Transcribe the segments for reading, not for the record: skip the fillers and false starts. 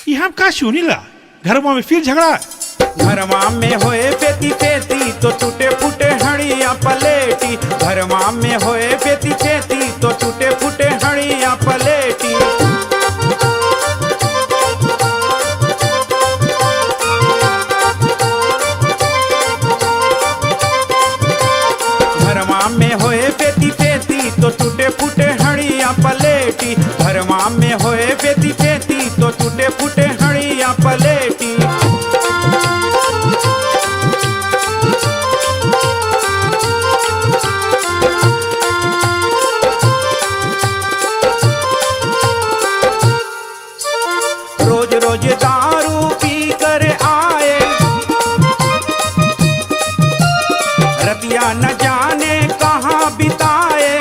यहाँ का सुनीला घरवा में फिर झगड़ा। घरवा में होए बेटी खेती तो टूटे फूटे हड़िया पलेटी। घरवा में होए बेटी खेती तो टूटे फूटे हड़िया पलेटी। घरवा में होए बेटी खेती तो टूटे फूटे हड़िया पलेटी। घरवा में होए बेटी खेती तो टूटे फूटे हड़िया पलेटी। रोज रोज दारू पी कर आए, रतिया न जाने कहाँ बिताए।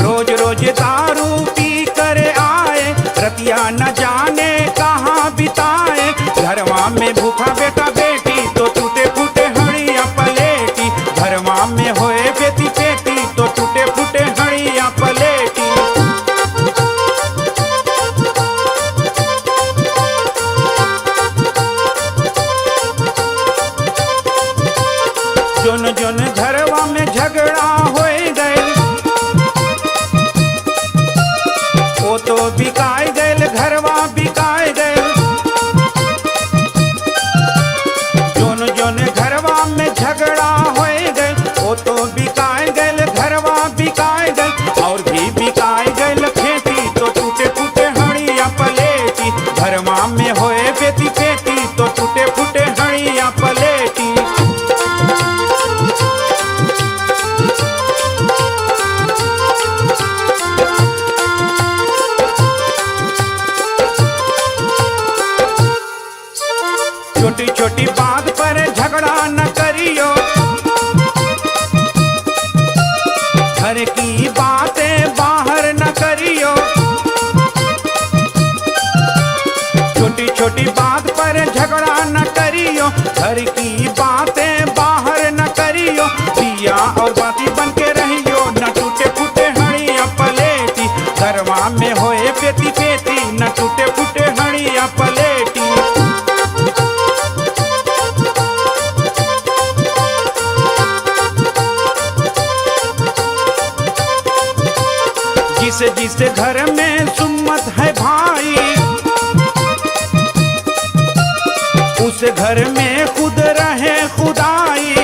रोज रोज दारू पी कर आए, रतिया न जाने कहाँ बिताए। घरवा में भूखा बेटा बेटी तो टूटे फूटे हड़िया पलेटी। घरवा में होए बेटी बेटी तो टूटे फूटे हड़िया पलेटी। जोन जोन घरवा में झगड़ा होए गए, वो तो बिकाए गए, घरवा बिकाए गए। जोन जोन घरवा में झगड़ा होए गए, वो तो बिकाए गए, घरवा बिकाए गए। और भी बिकाए गए खेती तो टूटे फूटे हड़िया पलेटी। घरवा में होए बेटी बेटी तो टूटे फूटे हड़िया पलेटी। छोटी छोटी बात पर झगड़ा न करियो, घर की बातें बाहर न करियो। छोटी छोटी बात पर झगड़ा न करियो, घर की बातें बाहर न करियो। दिया और बाती बन के रहियो, न टूटे फूटे हड़िया पलेटी। घरवा में होए बेटी बेटी न टूटे फूटे हड़िया पलेटी। जिसे जिसे घर में सुम्मत है भाई, उस घर में खुद रहे खुदाई।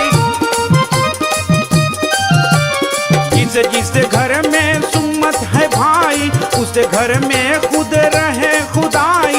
जिसे जिसे घर में सुम्मत है भाई, उस घर में खुद रहे खुदाई।